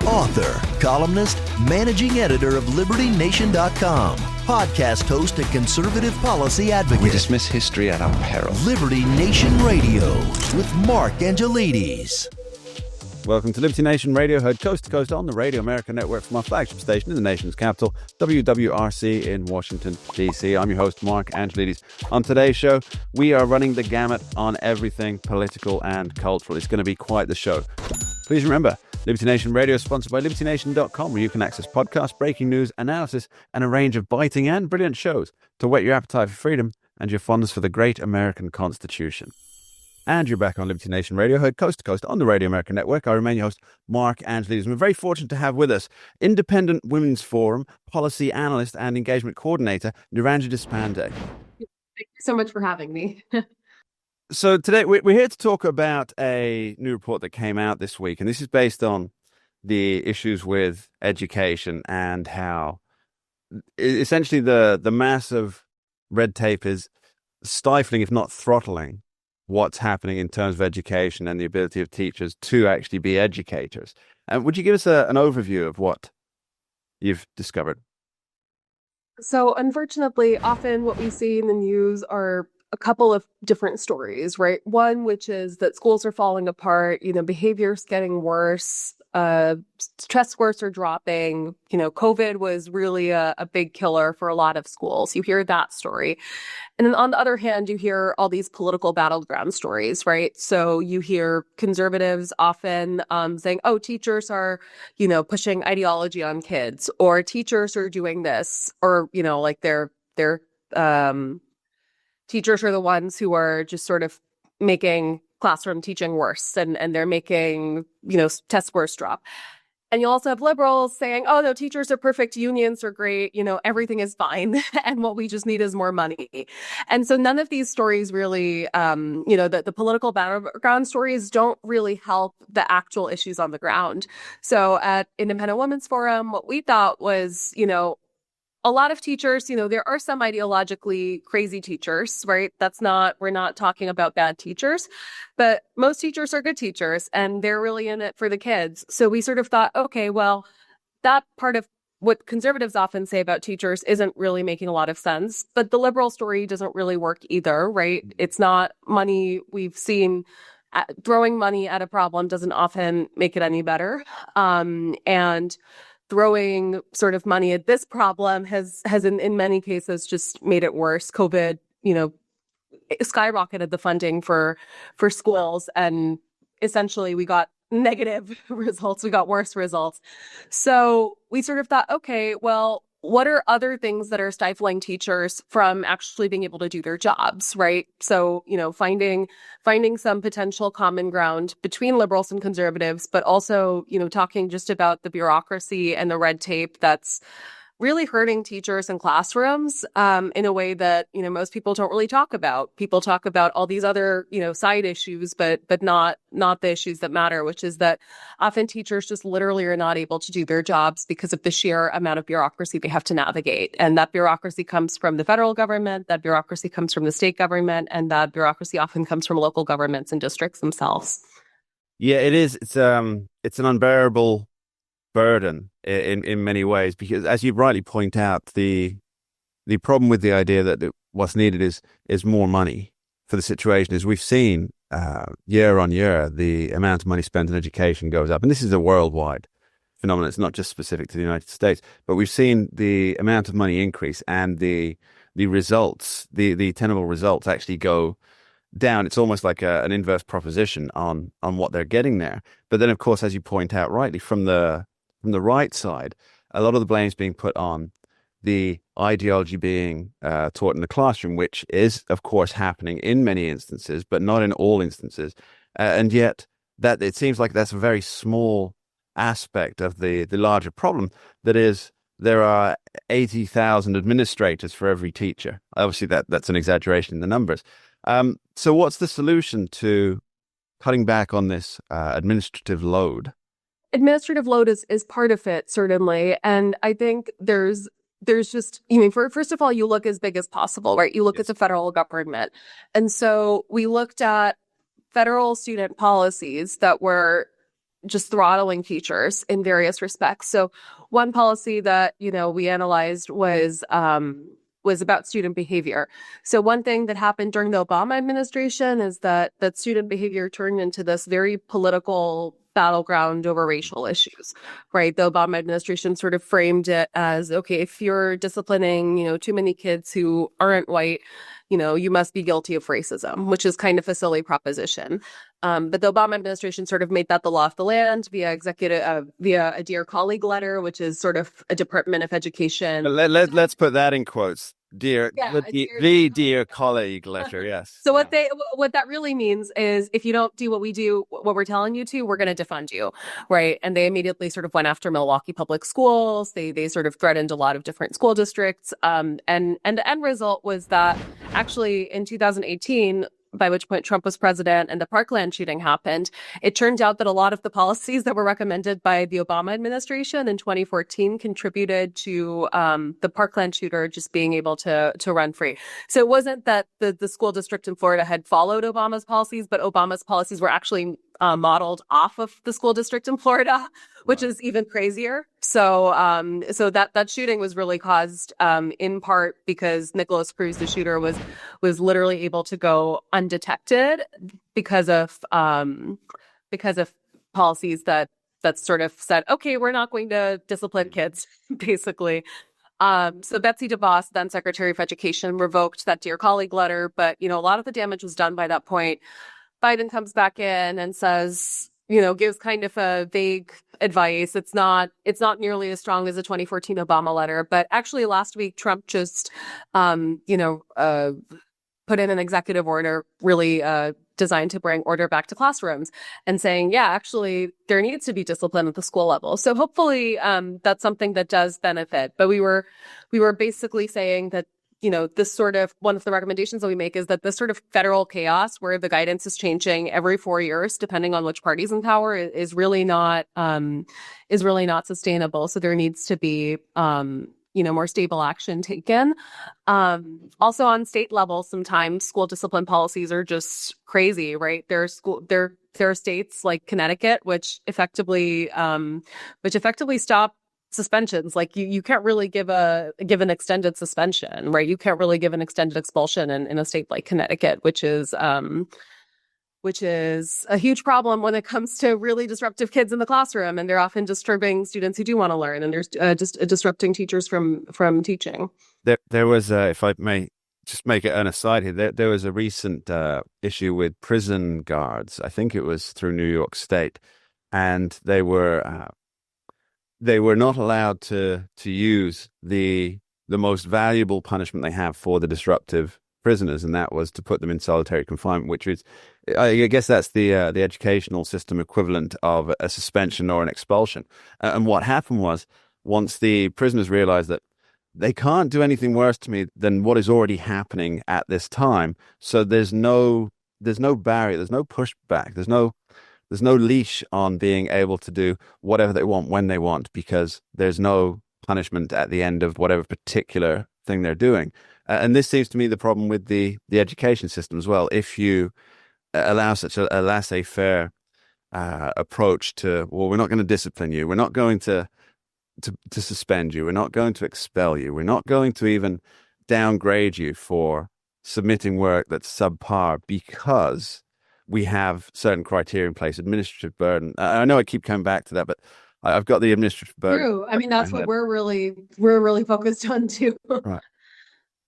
author, columnist, managing editor of LibertyNation.com, podcast host and conservative policy advocate. We dismiss history at our peril. Liberty Nation Radio with Mark Angelides. Welcome to Liberty Nation Radio, heard coast to coast on the Radio America Network from our flagship station in the nation's capital, WWRC in Washington, D.C. I'm your host, Mark Angelides. On today's show, we are running the gamut on everything political and cultural. It's going to be quite the show. Please remember, Liberty Nation Radio is sponsored by LibertyNation.com, where you can access podcasts, breaking news, analysis, and a range of biting and brilliant shows to whet your appetite for freedom and your fondness for the great American Constitution. And you're back on Liberty Nation Radio, heard coast to coast on the Radio America Network. I remain your host, Mark Angelides. We're very fortunate to have with us Independent Women's Forum policy analyst and engagement coordinator, Niranja Deshpande. Thank you so much for having me. So today we're here to talk about a new report that came out this week, and this is based on the issues with education and how essentially the massive red tape is stifling, if not throttling, what's happening in terms of education and the ability of teachers to actually be educators. And would you give us an overview of what you've discovered? So unfortunately, often what we see in the news are a couple of different stories, right? One, which is that schools are falling apart, behavior's getting worse, test scores are dropping, COVID was really a big killer for a lot of schools. You hear that story. And then on the other hand, you hear all these political battleground stories, right? So you hear conservatives often saying, oh, teachers are, pushing ideology on kids, or teachers are doing this, or, teachers are the ones who are just sort of making classroom teaching worse, and they're making, test scores drop. And you also have liberals saying, oh, no, teachers are perfect, unions are great, everything is fine, and what we just need is more money. And so none of these stories really, the political battleground stories don't really help the actual issues on the ground. So at Independent Women's Forum, what we thought was, a lot of teachers, there are some ideologically crazy teachers, right? We're not talking about bad teachers, but most teachers are good teachers and they're really in it for the kids. So we sort of thought, okay, well, that part of what conservatives often say about teachers isn't really making a lot of sense, but the liberal story doesn't really work either, right? It's not money. We've seen throwing money at a problem doesn't often make it any better. And throwing sort of money at this problem has in many cases just made it worse. COVID, skyrocketed the funding for schools, and essentially we got negative results. We got worse results. So we sort of thought, okay, well, what are other things that are stifling teachers from actually being able to do their jobs, right? So, finding some potential common ground between liberals and conservatives, but also, talking just about the bureaucracy and the red tape that's really hurting teachers in classrooms in a way that, most people don't really talk about. People talk about all these other, side issues, but not the issues that matter, which is that often teachers just literally are not able to do their jobs because of the sheer amount of bureaucracy they have to navigate. And that bureaucracy comes from the federal government, that bureaucracy comes from the state government, and that bureaucracy often comes from local governments and districts themselves. Yeah, it is. It's an unbearable burden in many ways, because as you rightly point out, the problem with the idea that what's needed is more money for the situation is we've seen year on year the amount of money spent on education goes up, and this is a worldwide phenomenon. It's not just specific to the United States, but we've seen the amount of money increase and the results, the tenable results actually go down. It's almost like an inverse proposition on what they're getting there. But then, of course, as you point out rightly, from the right side, a lot of the blame is being put on the ideology being taught in the classroom, which is, of course, happening in many instances, but not in all instances. And yet, that it seems like that's a very small aspect of the larger problem. That is, there are 80,000 administrators for every teacher. Obviously, that's an exaggeration in the numbers. So what's the solution to cutting back on this administrative load? Administrative load is part of it, certainly. And I think there's just, first of all, you look as big as possible, right? You look at the federal government. And so we looked at federal student policies that were just throttling teachers in various respects. So one policy that, we analyzed was about student behavior. So one thing that happened during the Obama administration is that student behavior turned into this very political battleground over racial issues, right? The Obama administration sort of framed it as, okay, if you're disciplining, too many kids who aren't white, you must be guilty of racism, which is kind of a silly proposition. But the Obama administration sort of made that the law of the land via a Dear Colleague letter, which is sort of a Department of Education. Let's put that in quotes. Dear, Yeah, the dear colleague letter, yes. So what that really means is if you don't do what we do, what we're telling you to, we're going to defund you, right? And they immediately sort of went after Milwaukee Public Schools. They sort of threatened a lot of different school districts. And the end result was that actually in 2018, by which point Trump was president and the Parkland shooting happened, it turned out that a lot of the policies that were recommended by the Obama administration in 2014 contributed to the Parkland shooter just being able to run free. So it wasn't that the school district in Florida had followed Obama's policies, but Obama's policies were actually modeled off of the school district in Florida, which is even crazier. So that shooting was really caused in part because Nicholas Cruz, the shooter, was literally able to go undetected because of policies that sort of said, okay, we're not going to discipline kids, basically. So Betsy DeVos, then Secretary of Education, revoked that Dear Colleague letter, but a lot of the damage was done by that point. Biden comes back in and says, gives kind of a vague advice. It's not nearly as strong as the 2014 Obama letter. But actually last week, Trump just, put in an executive order really designed to bring order back to classrooms and saying, yeah, actually, there needs to be discipline at the school level. So hopefully that's something that does benefit. But we were basically saying that, this sort of one of the recommendations that we make is that this sort of federal chaos where the guidance is changing every 4 years, depending on which party's in power, is really not sustainable. So there needs to be, more stable action taken. Also on state level, sometimes school discipline policies are just crazy, right? There are states like Connecticut, which effectively stop suspensions. Like you can't really give an extended suspension, right? You can't really give an extended expulsion in a state like Connecticut, which is a huge problem when it comes to really disruptive kids in the classroom, and they're often disturbing students who do want to learn, and there's just disrupting teachers from teaching. There was, if I may just make it an aside here, there was a recent issue with prison guards. I think it was through New York State, and they were not allowed to use the most valuable punishment they have for the disruptive prisoners, and that was to put them in solitary confinement, which is, I guess that's the educational system equivalent of a suspension or an expulsion. And what happened was, once the prisoners realized that they can't do anything worse to me than what is already happening at this time, so there's no barrier, there's no pushback, there's no leash on being able to do whatever they want when they want, because there's no punishment at the end of whatever particular thing they're doing. And this seems to me the problem with the education system as well. If you allow such a laissez-faire approach to, well, we're not going to discipline you, we're not going to suspend you, we're not going to expel you, we're not going to even downgrade you for submitting work that's subpar because we have certain criteria in place, administrative burden. I know I keep coming back to that, but I've got the administrative burden. True. I mean, that's what we're really focused on too. Right.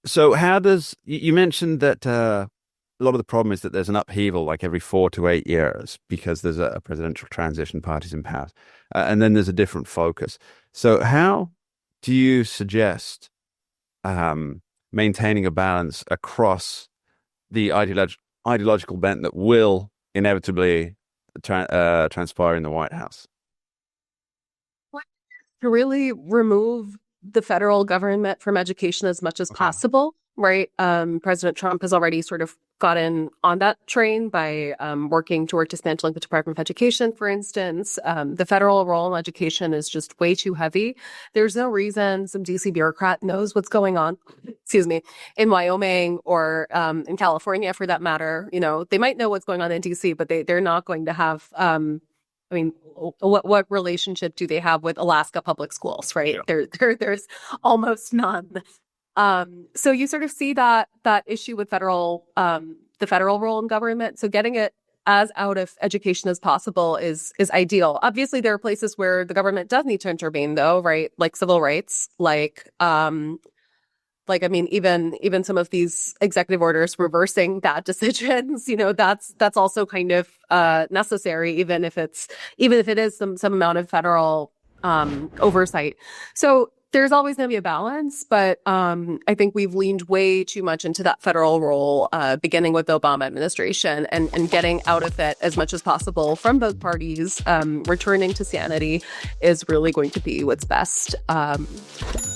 So how does, you mentioned that a lot of the problem is that there's an upheaval like every 4 to 8 years because there's a presidential transition, parties in power, and then there's a different focus. So how do you suggest maintaining a balance across the ideological bent that will inevitably transpire in the White House? To really remove the federal government from education as much as possible, right? President Trump has already sort of gotten on that train by working toward dismantling the Department of Education, for instance. The federal role in education is just way too heavy. There's no reason some DC bureaucrat knows what's going on, in Wyoming or in California, for that matter. They might know what's going on in DC, but they're not going to have I mean, what relationship do they have with Alaska public schools, right? Yeah. There's almost none. So you sort of see that issue with the federal role in government. So getting it as out of education as possible is ideal. Obviously, there are places where the government does need to intervene, though, right? Like civil rights, I mean, even some of these executive orders reversing bad decisions, that's also kind of necessary, even if it is some amount of federal oversight. So there's always going to be a balance, but I think we've leaned way too much into that federal role, beginning with the Obama administration, and getting out of it as much as possible from both parties. Returning to sanity is really going to be what's best.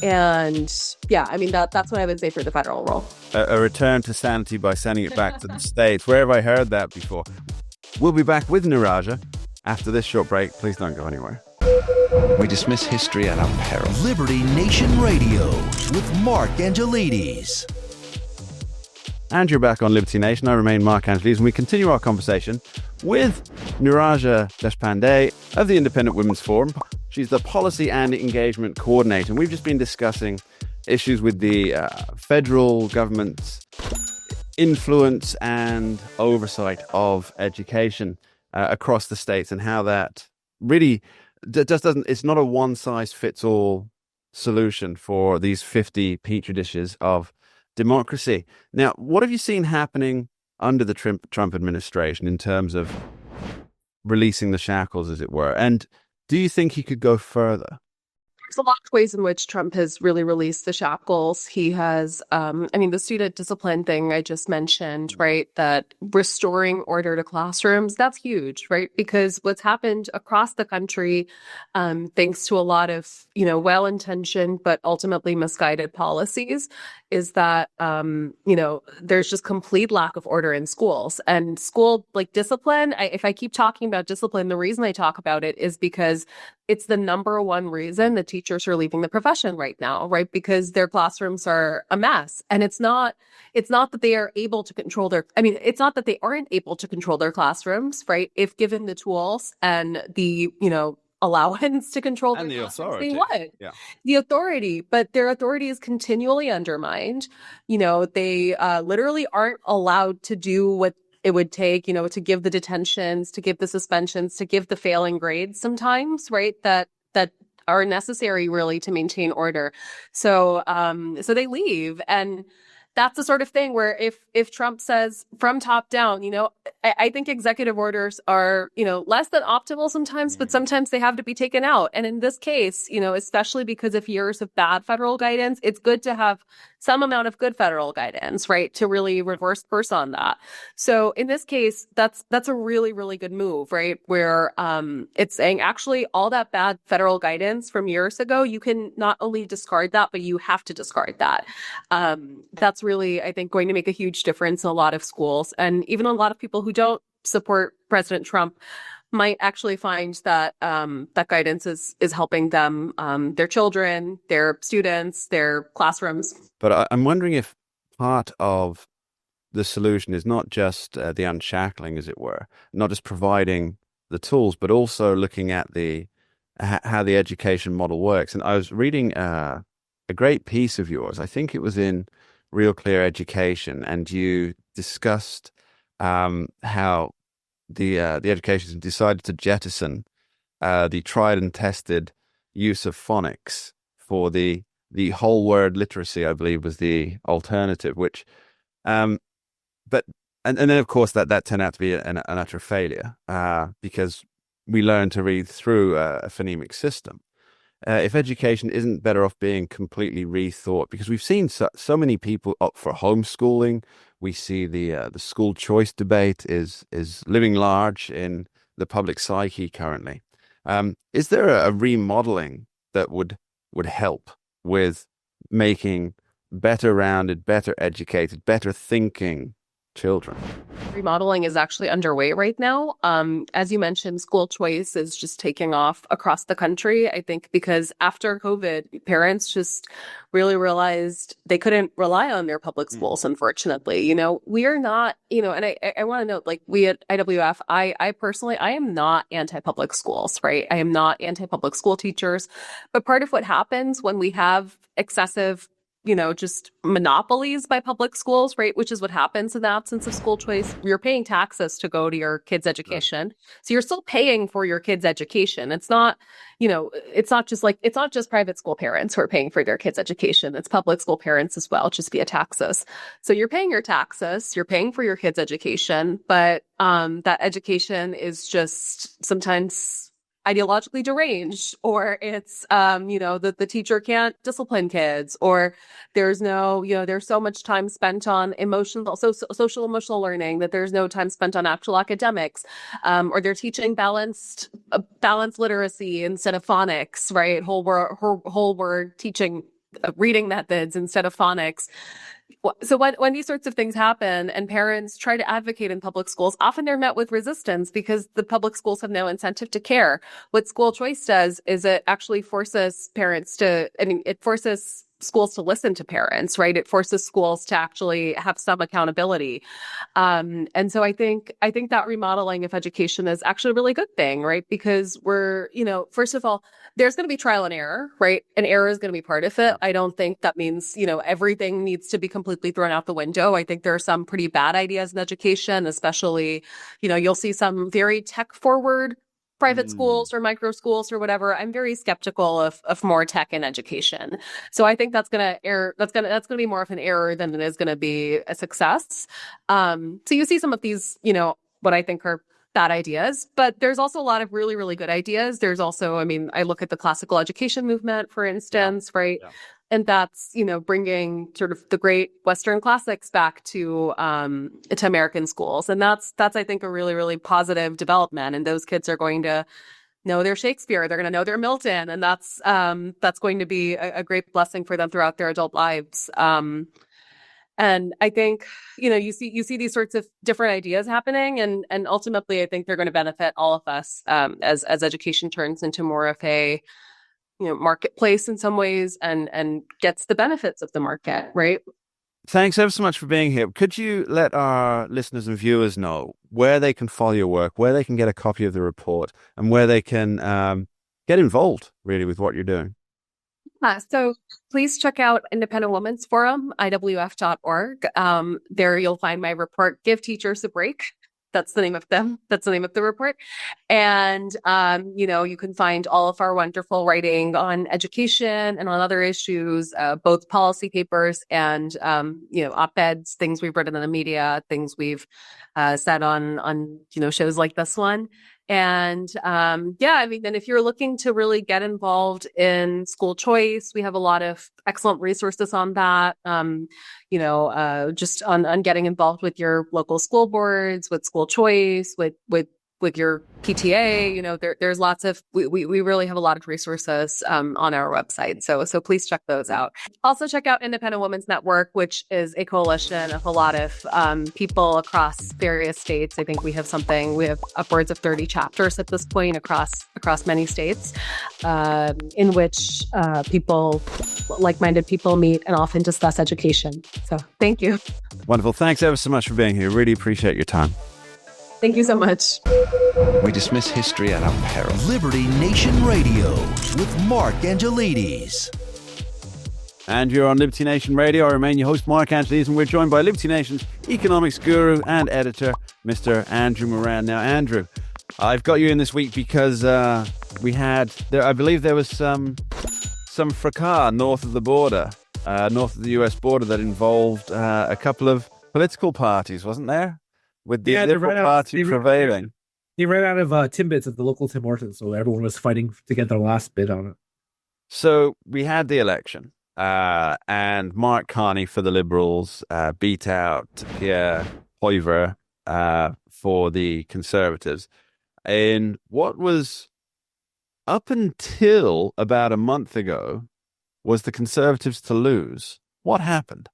And yeah, I mean, that's what I would say for the federal role. A return to sanity by sending it back to the States. Where have I heard that before? We'll be back with Niraja after this short break. Please don't go anywhere. We dismiss history at our peril. Liberty Nation Radio with Mark Angelides. And you're back on Liberty Nation. I remain Mark Angelides, and we continue our conversation with Niraja Deshpande of the Independent Women's Forum. She's the Policy and Engagement Coordinator, and we've just been discussing issues with the federal government's influence and oversight of education across the states, and how that really just doesn't, it's not a one-size-fits-all solution for these 50 petri dishes of democracy. Now, what have you seen happening under the Trump administration in terms of releasing the shackles, as it were? And do you think he could go further? There's a lot of ways in which Trump has really released the shackles. He has, the student discipline thing I just mentioned, right? That restoring order to classrooms, that's huge, right? Because what's happened across the country, thanks to a lot of, well-intentioned but ultimately misguided policies, is that, there's just complete lack of order in schools. And school, discipline, if I keep talking about discipline, the reason I talk about it is because it's the number one reason that teachers are leaving the profession right now, right? Because their classrooms are a mess. And it's not that they are able to control it's not that they aren't able to control their classrooms, right? If given the tools and the, allowance to control And their the classrooms, authority. they would. Yeah. The authority, but their authority is continually undermined. They literally aren't allowed to do what it would take, to give the detentions, to give the suspensions, to give the failing grades sometimes, right? That are necessary really to maintain order. So they leave. And that's the sort of thing where if Trump says from top down, I think executive orders are, less than optimal sometimes, but sometimes they have to be taken out. And in this case, especially because of years of bad federal guidance, it's good to have some amount of good federal guidance, right, to really reverse course on that. So in this case, that's a really, really good move, right, where it's saying actually all that bad federal guidance from years ago, you can not only discard that, but you have to discard that. That's really, I think, going to make a huge difference in a lot of schools. And even a lot of people who don't support President Trump might actually find that that guidance is helping them, their children, their students, their classrooms. But I'm wondering if part of the solution is not just the unshackling, as it were, not just providing the tools, but also looking at how the education model works. And I was reading a great piece of yours. I think it was in Real Clear Education, and you discussed how the education decided to jettison the tried and tested use of phonics for the whole word literacy, I believe, was the alternative. Which, but then of course that turned out to be an utter failure because we learned to read through a phonemic system. If education isn't better off being completely rethought, because we've seen so many people opt for homeschooling. We see the school choice debate is living large in the public psyche currently. Is there a remodeling that would help with making better rounded, better educated, better thinking children. Remodeling is actually underway right now. As you mentioned, school choice is just taking off across the country. I think because after COVID, parents just really realized they couldn't rely on their public schools, unfortunately. We are not, and I want to note, like we at IWF, I personally, I am not anti-public schools, right? I am not anti-public school teachers. But part of what happens when we have excessive just monopolies by public schools, right? Which is what happens in the absence of school choice. You're paying taxes to go to your kids' education. So you're still paying for your kids' education. It's not, it's not just private school parents who are paying for their kids' education. It's public school parents as well, just via taxes. So you're paying your taxes, you're paying for your kids' education, but that education is just sometimes ideologically deranged, or it's the teacher can't discipline kids, or there's so much time spent on social emotional learning that there's no time spent on actual academics, or they're teaching balanced literacy instead of phonics, right? Whole word teaching reading methods instead of phonics. So when these sorts of things happen and parents try to advocate in public schools, often they're met with resistance because the public schools have no incentive to care. What school choice does is it actually forces it forces schools to listen to parents, right? It forces schools to actually have some accountability. And so I think that remodeling of education is actually a really good thing, right? Because we're, first of all, there's going to be trial and error, right? And error is going to be part of it. I don't think that means, everything needs to be completely thrown out the window. I think there are some pretty bad ideas in education, especially, you'll see some very tech forward private schools or micro schools or whatever. I'm very skeptical of more tech in education. So I think that's going to be more of an error than it is going to be a success. So you see some of these, what I think are bad ideas, but there's also a lot of really, really good ideas. There's also, I look at the classical education movement, for instance, right? Yeah. And that's, bringing sort of the great Western classics back to American schools. And that's, I think, a really, really positive development. And those kids are going to know their Shakespeare. They're going to know their Milton. And that's going to be a great blessing for them throughout their adult lives. And I think, you see these sorts of different ideas happening, and ultimately, I think they're going to benefit all of us as education turns into more of a marketplace in some ways and gets the benefits of the market, right? Thanks ever so much for being here. Could you let our listeners and viewers know where they can follow your work, where they can get a copy of the report, and where they can get involved really with what you're doing? So please check out Independent Women's Forum, IWF.org. There you'll find my report, Give Teachers a Break. That's the name of them. That's the name of the report. And, you can find all of our wonderful writing on education and on other issues, both policy papers and, op-eds, things we've written in the media, things we've said on shows like this one. And and if you're looking to really get involved in school choice, we have a lot of excellent resources on that. Just on getting involved with your local school boards, with school choice, with your PTA, there's lots of, we really have a lot of resources on our website. So please check those out. Also check out Independent Women's Network, which is a coalition of a lot of people across various states. I think we have upwards of 30 chapters at this point across many states, in which like-minded people meet and often discuss education. So thank you. Wonderful. Thanks ever so much for being here. Really appreciate your time. Thank you so much. We dismiss history at our peril. Liberty Nation Radio with Mark Angelides. And you're on Liberty Nation Radio. I remain your host, Mark Angelides, and we're joined by Liberty Nation's economics guru and editor, Mr. Andrew Moran. Now, Andrew, I've got you in this week because I believe there was some fracas north of the border, north of the US border, that involved a couple of political parties, wasn't there? With the Liberal Party prevailing. They ran out of Timbits at the local Tim Hortons, so everyone was fighting to get their last bid on it. So we had the election, and Mark Carney for the Liberals beat out Pierre Poilievre for the Conservatives. In what was, up until about a month ago, was the Conservatives to lose. What happened?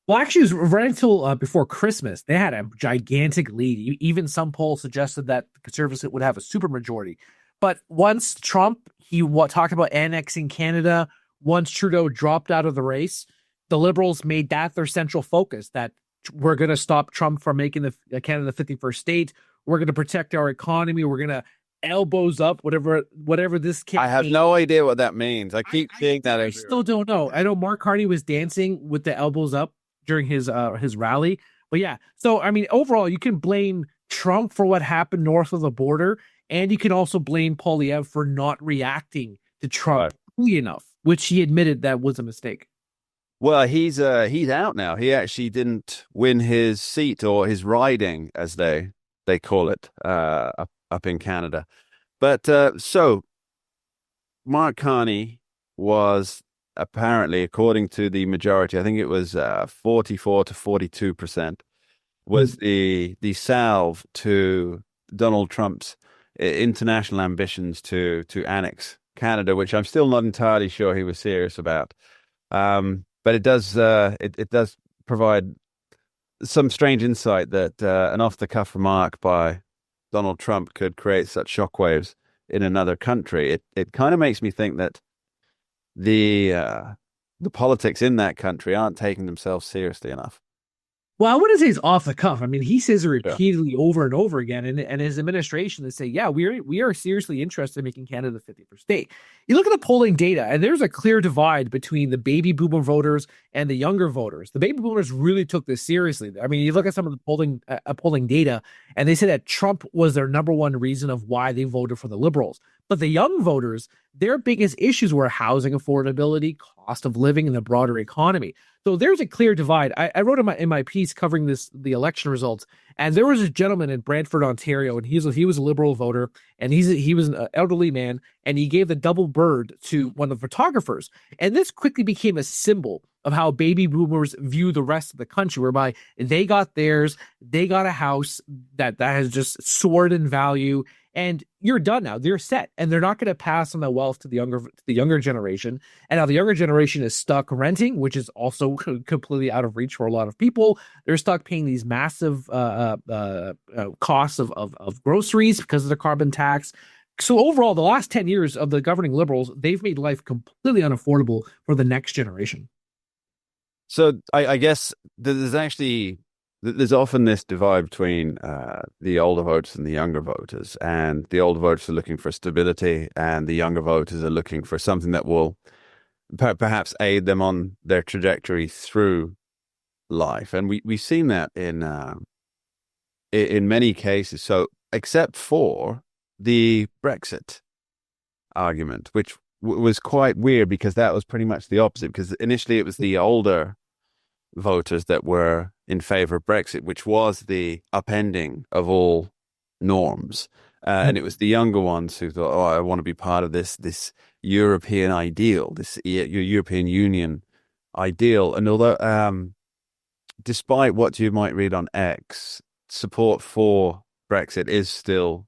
Well, actually, it was right until before Christmas. They had a gigantic lead. Even some polls suggested that the Conservatives would have a supermajority. But once Trump, talked about annexing Canada. Once Trudeau dropped out of the race, the Liberals made that their central focus, that we're going to stop Trump from making the Canada the 51st state. We're going to protect our economy. We're going to elbows up, whatever this campaign. I have no idea what that means. I keep seeing that. I still don't know. I know Mark Carney was dancing with the elbows up during his rally. But yeah, so I mean, overall, you can blame Trump for what happened north of the border, and you can also blame Poilievre for not reacting to Trump quickly enough, which he admitted that was a mistake. Well, he's out now. He actually didn't win his seat or his riding, as they call it, up in Canada. But so Mark Carney was apparently, according to the majority, I think it was 44 to 42%, was the salve to Donald Trump's international ambitions to annex Canada, which I'm still not entirely sure he was serious about. But it does provide some strange insight that an off-the-cuff remark by Donald Trump could create such shockwaves in another country. It kind of makes me think that the politics in that country aren't taking themselves seriously enough. Well, I wouldn't say it's off the cuff. I mean, he says it repeatedly over and over again, and his administration is saying, yeah, we are seriously interested in making Canada the 51st state. You look at the polling data, and there's a clear divide between the baby boomer voters and the younger voters. The baby boomers really took this seriously. I mean, you look at some of the polling data, and they say that Trump was their number one reason of why they voted for the Liberals. But the young voters, their biggest issues were housing affordability, cost of living, and the broader economy. So there's a clear divide. I wrote in my piece covering the election results, and there was a gentleman in Brantford, Ontario, and he was a Liberal voter, and he was an elderly man, and he gave the double bird to one of the photographers. And this quickly became a symbol of how baby boomers view the rest of the country, whereby they got theirs, they got a house that has just soared in value, and you're done now. They're set, and they're not going to pass on the wealth to the younger generation. And now the younger generation is stuck renting, which is also completely out of reach for a lot of people. They're stuck paying these massive costs of groceries because of the carbon tax. So overall, the last 10 years of the governing Liberals, they've made life completely unaffordable for the next generation. So I guess there's often this divide between the older voters and the younger voters, and the older voters are looking for stability, and the younger voters are looking for something that will perhaps aid them on their trajectory through life. And we've seen that in many cases. So except for the Brexit argument, which was quite weird because that was pretty much the opposite. Because initially it was the older voters that were in favor of Brexit, which was the upending of all norms. And it was the younger ones who thought, oh, I want to be part of this European ideal, this European Union ideal. And although, despite what you might read on X, support for Brexit is still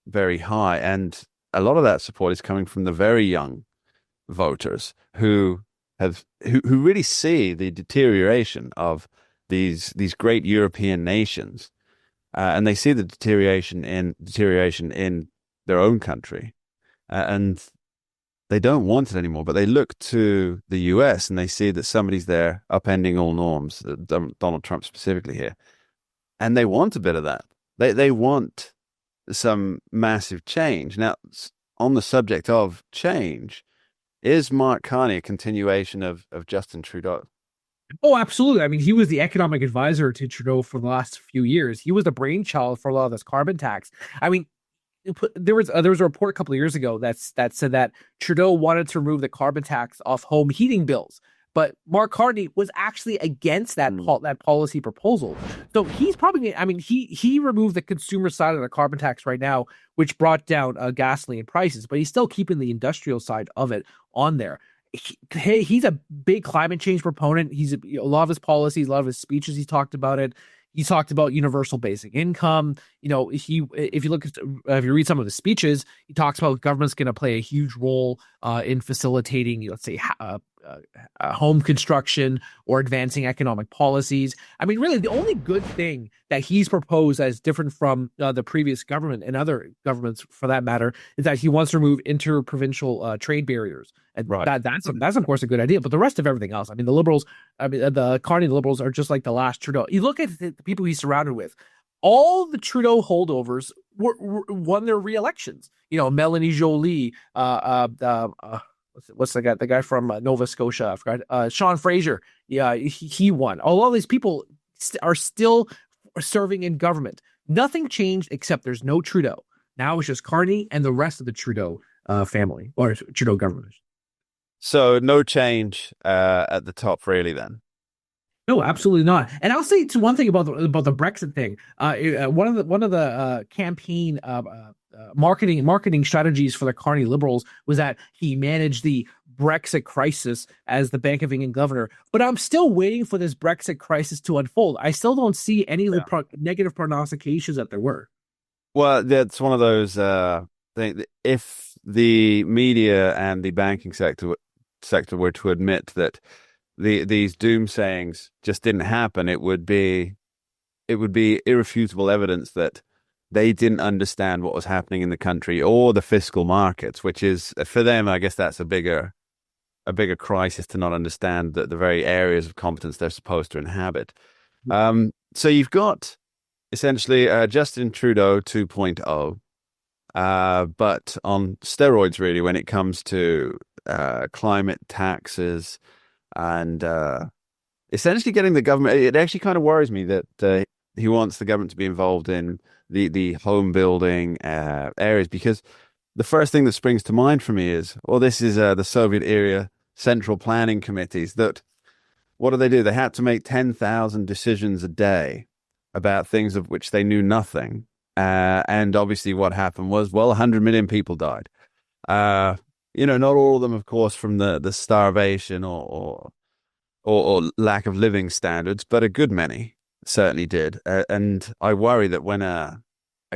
very high. And a lot of that support is coming from the very young voters who really see the deterioration of these great European nations, and they see the deterioration in their own country, and they don't want it anymore. But they look to the US and they see that somebody's there upending all norms, Donald Trump specifically here, and they want a bit of that. They want some massive change. Now, on the subject of change, is Mark Carney a continuation of Justin Trudeau? Oh, absolutely. I mean, he was the economic advisor to Trudeau for the last few years. He was the brainchild for a lot of this carbon tax. I mean, there was a report a couple of years ago that said that Trudeau wanted to remove the carbon tax off home heating bills, but Mark Carney was actually against that policy proposal. So he's probably, I mean, he removed the consumer side of the carbon tax right now, which brought down gasoline prices, but he's still keeping the industrial side of it on there. He's a big climate change proponent. A lot of his policies, a lot of his speeches, he talked about it. He talked about universal basic income. You know, if you read some of his speeches, he talks about government's going to play a huge role in facilitating, let's say, home construction or advancing economic policies. I mean, really, the only good thing that he's proposed that is different from the previous government and other governments, for that matter, is that he wants to remove interprovincial trade barriers. And that's of course a good idea. But the rest of everything else, I mean, the Carney Liberals are just like the last Trudeau. You look at the people he's surrounded with. All the Trudeau holdovers won their re-elections. You know, Melanie Joly, what's the guy? The guy from Nova Scotia, I forgot. Sean Fraser. Yeah, he won. All these people are still serving in government. Nothing changed except there's no Trudeau. Now it's just Carney and the rest of the Trudeau family or Trudeau government. So no change at the top, really. Then. No, absolutely not. And I'll say to one thing about the Brexit thing. One of the campaign marketing strategies for the Carney Liberals was that he managed the Brexit crisis as the Bank of England governor. But I'm still waiting for this Brexit crisis to unfold. I still don't see any negative prognostications that there were. Well, that's one of those things. If the media and the banking sector were to admit that these doomsayings just didn't happen, it would be irrefutable evidence that they didn't understand what was happening in the country or the fiscal markets, which is, for them, I guess that's a bigger crisis, to not understand the very areas of competence they're supposed to inhabit. So you've got essentially Justin Trudeau 2.0, but on steroids, really, when it comes to climate taxes and essentially getting the government. It actually kind of worries me that he wants the government to be involved in the home building areas, because the first thing that springs to mind for me is, this is the Soviet era central planning committees. That what do? They had to make 10,000 decisions a day about things of which they knew nothing. And obviously what happened was, 100 million people died. Not all of them, of course, from the starvation or lack of living standards, but a good many certainly did. And I worry that when a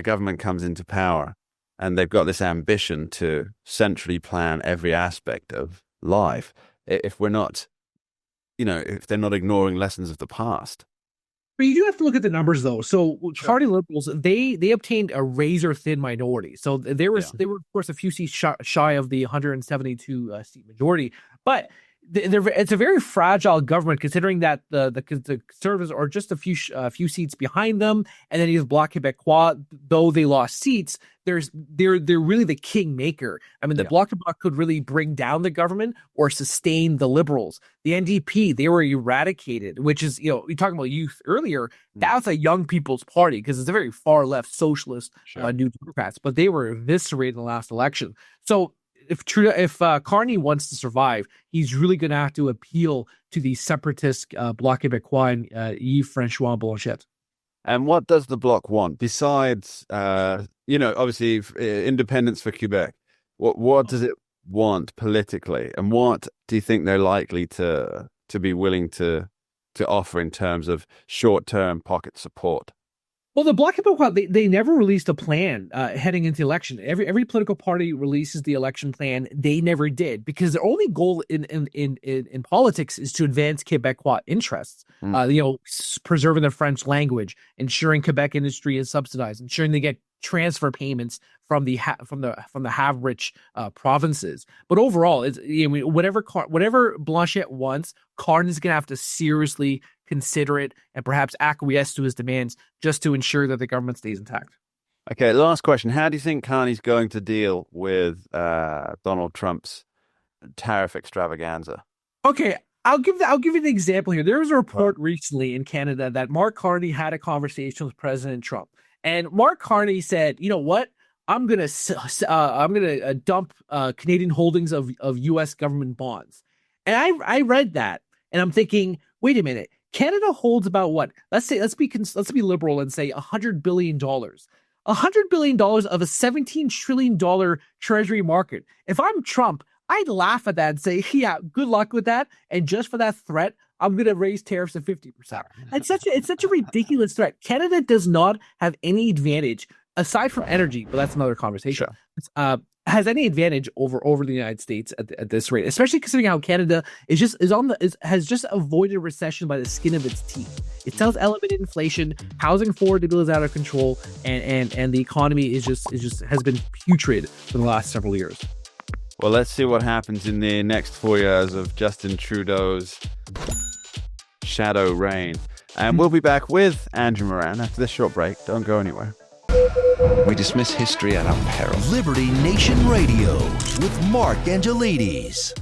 government comes into power and they've got this ambition to centrally plan every aspect of life, if they're not ignoring lessons of the past. But you do have to look at the numbers, though. So Party Liberals, they obtained a razor-thin minority. So they were, of course, a few seats shy of the 172 seat majority. But it's a very fragile government, considering that the Conservatives are just a few seats behind them, and then you have Bloc Québécois. Though they lost seats, they're really the kingmaker. I mean, the Bloc Québécois could really bring down the government or sustain the Liberals. The NDP, they were eradicated, which is, you're talking about youth earlier. That's a young people's party because it's a very far left socialist New Democrats, but they were eviscerated in the last election. So if Carney wants to survive, he's really going to have to appeal to the separatist Bloc Québécois and Yves-François Blanchet. And what does the Bloc want besides, obviously independence for Quebec? What does it want politically, and what do you think they're likely to be willing to offer in terms of short-term pocket support? Well, the Bloc Québécois, they never released a plan heading into the election. Every political party releases the election plan. They never did, because their only goal in politics is to advance Québécois interests. Preserving the French language, ensuring Quebec industry is subsidized, ensuring they get transfer payments from the have-rich provinces. But overall, whatever Blanchet wants, Carney's going to have to seriously consider it and perhaps acquiesce to his demands just to ensure that the government stays intact. Okay, last question. How do you think Carney's going to deal with Donald Trump's tariff extravaganza? Okay, I'll give you an example here. There was a report recently in Canada that Mark Carney had a conversation with President Trump, and Mark Carney said, "You know what? I'm gonna dump Canadian holdings of U.S. government bonds." And I read that, and I'm thinking, wait a minute. Canada holds about what? Let's be liberal and say $100 billion. $100 billion of a $17 trillion treasury market. If I'm Trump, I'd laugh at that and say, yeah, good luck with that. And just for that threat, I'm going to raise tariffs to 50%. It's such a ridiculous threat. Canada does not have any advantage aside from energy, but that's another conversation. Sure. has any advantage over the United States at this rate, especially considering how Canada has just avoided recession by the skin of its teeth. It tells elevated inflation, housing affordability is out of control, and the economy is just has been putrid for the last several years. Well, let's see what happens in the next 4 years of Justin Trudeau's shadow reign. And we'll be back with Andrew Moran after this short break. Don't go anywhere. We dismiss history at our peril. Liberty Nation Radio with Mark Angelides.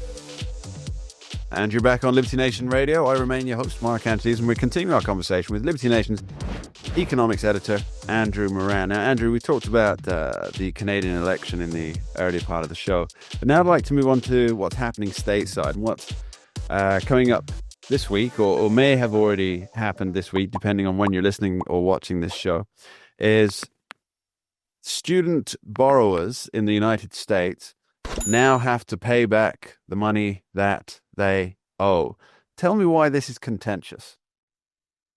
And you're back on Liberty Nation Radio. I remain your host, Mark Angelides, and we're continuing our conversation with Liberty Nation's economics editor, Andrew Moran. Now, Andrew, we talked about the Canadian election in the earlier part of the show, but now I'd like to move on to what's happening stateside and what's coming up this week, or may have already happened this week, depending on when you're listening or watching this show, is student borrowers in the United States now have to pay back the money that they owe. Tell me why this is contentious.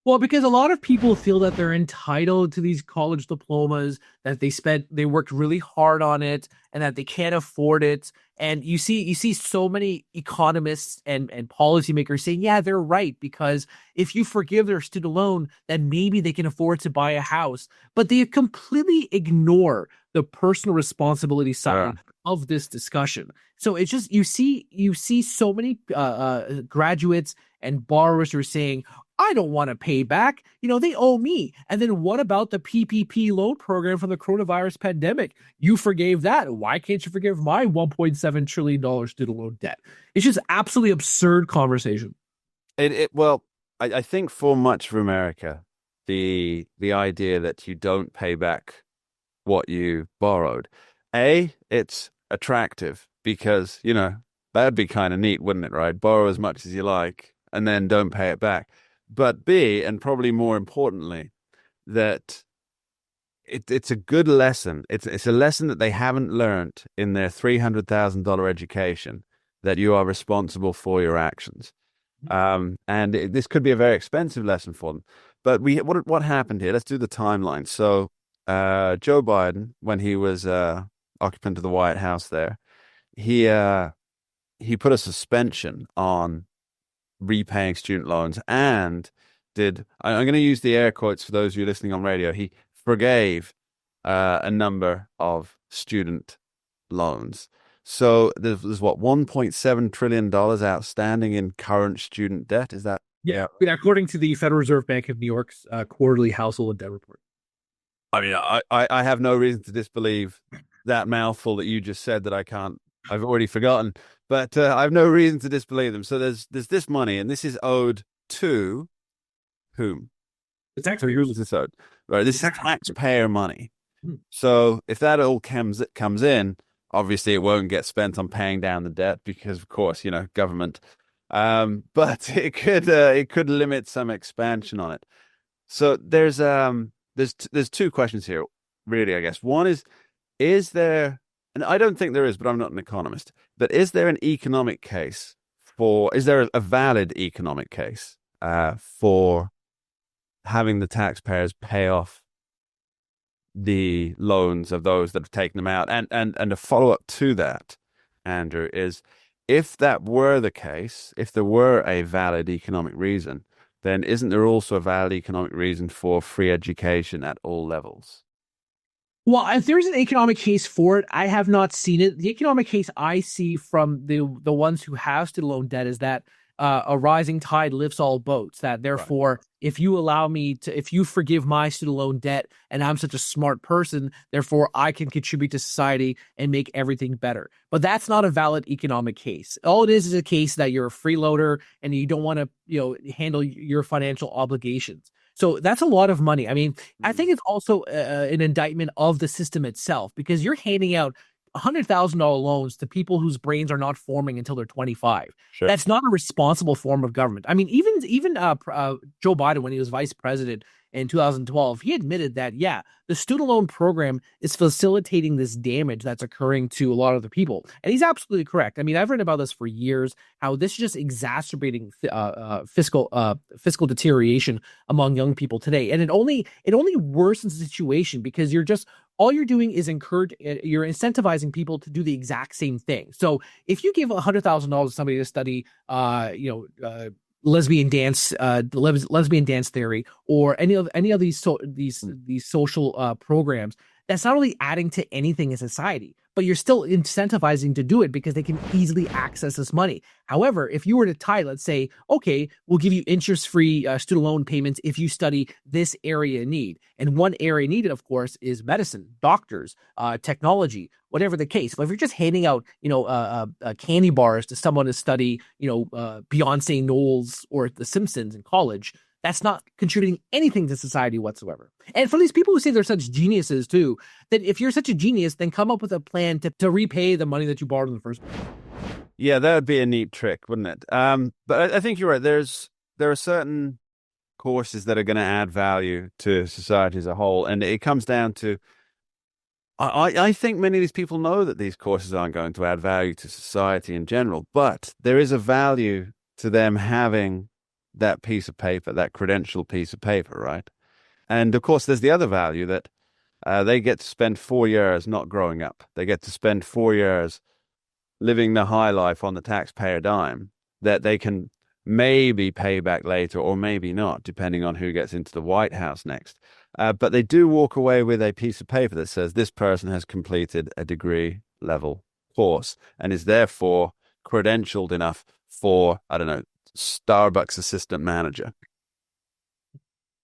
Well, because a lot of people feel that they're entitled to these college diplomas, that they worked really hard on it, and that they can't afford it. And you see so many economists and policymakers saying, yeah, they're right, because if you forgive their student loan, then maybe they can afford to buy a house. But they completely ignore the personal responsibility side of this discussion. So it's just you see so many graduates and borrowers who are saying, I don't want to pay back. They owe me. And then what about the PPP loan program from the coronavirus pandemic? You forgave that. Why can't you forgive my $1.7 trillion student loan debt? It's just absolutely absurd conversation. Well, I think for much of America, the idea that you don't pay back what you borrowed, it's attractive because, that'd be kind of neat, wouldn't it, right? Borrow as much as you like and then don't pay it back. But B, and probably more importantly, that it's a good lesson. It's a lesson that they haven't learned in their $300,000 education, that you are responsible for your actions. This could be a very expensive lesson for them. But what happened here? Let's do the timeline. So Joe Biden, when he was occupant of the White House there, he put a suspension on repaying student loans and I'm going to use the air quotes for those of you listening on radio, he forgave a number of student loans. So there's what, $1.7 trillion outstanding in current student debt. Is that? Yeah. According to the Federal Reserve Bank of New York's quarterly household debt report. I mean, I have no reason to disbelieve that mouthful that you just said that I've already forgotten. But I have no reason to disbelieve them. So there's this money, and this is owed to whom? The taxpayer. Who is this owed? Right, this is taxpayer money. So if that all comes in, obviously it won't get spent on paying down the debt because, of course, government. But it could limit some expansion on it. So there's two questions here, really. I guess one is there? And I don't think there is, but I'm not an economist. But is there is there a valid economic case for having the taxpayers pay off the loans of those that have taken them out? And a follow-up to that, Andrew, is if that were the case, if there were a valid economic reason, then isn't there also a valid economic reason for free education at all levels? Well, if there's an economic case for it, I have not seen it. The economic case I see from the ones who have student loan debt is that a rising tide lifts all boats. That therefore, if you forgive my student loan debt and I'm such a smart person, therefore I can contribute to society and make everything better. But that's not a valid economic case. All it is a case that you're a freeloader and you don't want to, handle your financial obligations. So that's a lot of money. I mean, I think it's also an indictment of the system itself, because you're handing out $100,000 loans to people whose brains are not forming until they're 25. Sure. That's not a responsible form of government. I mean, even Joe Biden, when he was vice president in 2012, he admitted that, the student loan program is facilitating this damage that's occurring to a lot of the people. And he's absolutely correct. I mean, I've written about this for years, how this is just exacerbating fiscal deterioration among young people today. And it only worsens the situation because you're just all you're doing is you're incentivizing people to do the exact same thing. So if you give $100,000 to somebody to study, lesbian dance, lesbian dance theory, or any of these social programs, that's not really adding to anything in society, but you're still incentivizing to do it because they can easily access this money. However, if you were to tie, let's say, okay, we'll give you interest-free student loan payments if you study this area in need. And one area needed, of course, is medicine, doctors, technology, whatever the case. But if you're just handing out, candy bars to someone to study, Beyonce Knowles or The Simpsons in college, that's not contributing anything to society whatsoever. And for these people who say they're such geniuses too, that if you're such a genius, then come up with a plan to repay the money that you borrowed in the first place. Yeah, that would be a neat trick, wouldn't it? But I think you're right. There are certain courses that are going to add value to society as a whole, and it comes down to I think many of these people know that these courses aren't going to add value to society in general, but there is a value to them having that piece of paper, that credential piece of paper, right? And of course, there's the other value that they get to spend 4 years not growing up. They get to spend 4 years living the high life on the taxpayer dime that they can maybe pay back later or maybe not, depending on who gets into the White House next. But they do walk away with a piece of paper that says this person has completed a degree level course and is therefore credentialed enough for, I don't know, Starbucks assistant manager.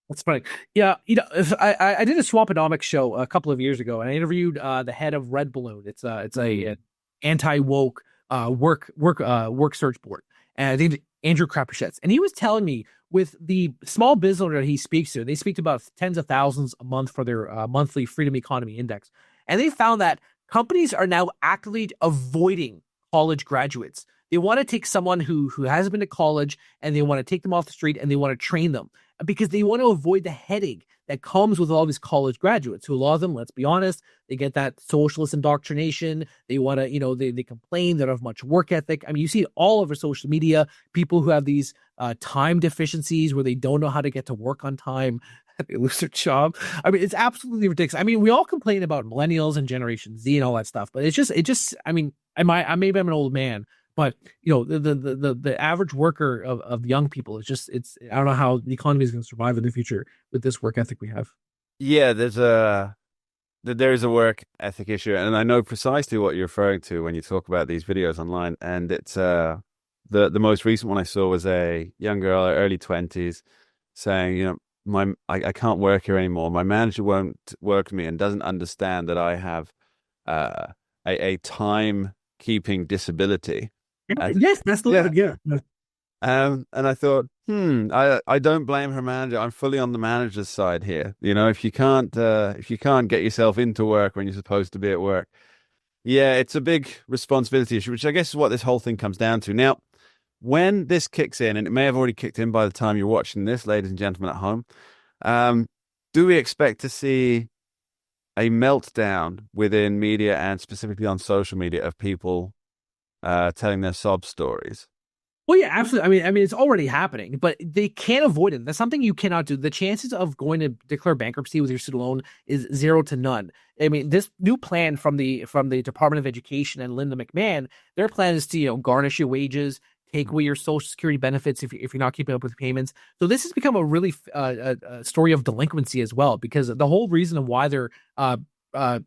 That's funny. Yeah, I did a Swampanomics show a couple of years ago, and I interviewed the head of Red Balloon. It's a anti-woke work search board, and I think Andrew Krapuschetz, and he was telling me with the small business owner that he speaks to, they speak to about tens of thousands a month for their monthly Freedom Economy Index, and they found that companies are now actively avoiding college graduates. They want to take someone who hasn't been to college, and they want to take them off the street, and they want to train them because they want to avoid the headache that comes with all these college graduates, who a lot of them, let's be honest, they get that socialist indoctrination. They want to, they complain. They don't have much work ethic. I mean, you see it all over social media, people who have these time deficiencies where they don't know how to get to work on time. They lose their job. I mean, it's absolutely ridiculous. I mean, we all complain about millennials and Generation Z and all that stuff, but it just, I mean, maybe I'm an old man, but the average worker of young people is just, I don't know how the economy is going to survive in the future with this work ethic we have. Yeah, there is a work ethic issue, and I know precisely what you're referring to when you talk about these videos online. And it's the most recent one I saw was a young girl, early 20s, saying, I can't work here anymore. My manager won't work with me and doesn't understand that I have a time keeping disability. Yes, that's the word. Yeah. And I thought, I don't blame her manager. I'm fully on the manager's side here. If you can't get yourself into work when you're supposed to be at work, yeah, it's a big responsibility issue, which I guess is what this whole thing comes down to. Now, when this kicks in, and it may have already kicked in by the time you're watching this, ladies and gentlemen at home, do we expect to see a meltdown within media and specifically on social media of people telling their sob stories? Well, yeah, absolutely. I mean, it's already happening, but they can't avoid it. That's something you cannot do. The chances of going to declare bankruptcy with your student loan is 0 to none. I mean, this new plan from the Department of Education and Linda McMahon, their plan is to garnish your wages, take away your Social Security benefits if you're not keeping up with payments. So this has become a really a story of delinquency as well, because the whole reason of why they're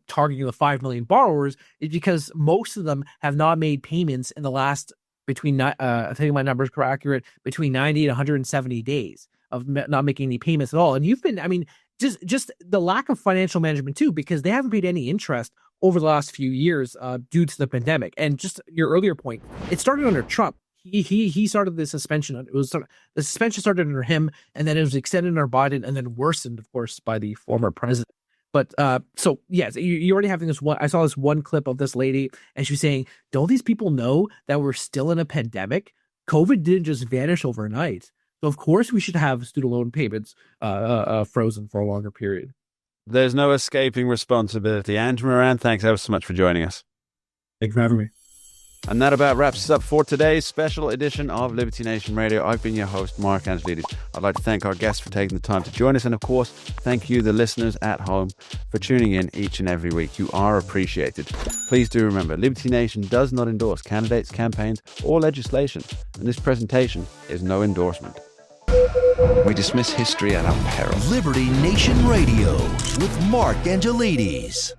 targeting the 5 million borrowers is because most of them have not made payments in the last I think my numbers are accurate, between 90 and 170 days of not making any payments at all. And you've been, I mean, just the lack of financial management too, because they haven't paid any interest over the last few years due to the pandemic. And just your earlier point, it started under Trump. He started the suspension. The suspension started under him, and then it was extended under Biden, and then worsened, of course, by the former president. But so yes, you already having this one. I saw this one clip of this lady, and she was saying, "Don't these people know that we're still in a pandemic? COVID didn't just vanish overnight. So of course we should have student loan payments frozen for a longer period." There's no escaping responsibility. Andrew Moran, thanks ever so much for joining us. Thanks for having me. And that about wraps us up for today's special edition of Liberty Nation Radio. I've been your host, Mark Angelides. I'd like to thank our guests for taking the time to join us. And of course, thank you, the listeners at home, for tuning in each and every week. You are appreciated. Please do remember, Liberty Nation does not endorse candidates, campaigns, or legislation. And this presentation is no endorsement. We dismiss history at our peril. Liberty Nation Radio with Mark Angelides.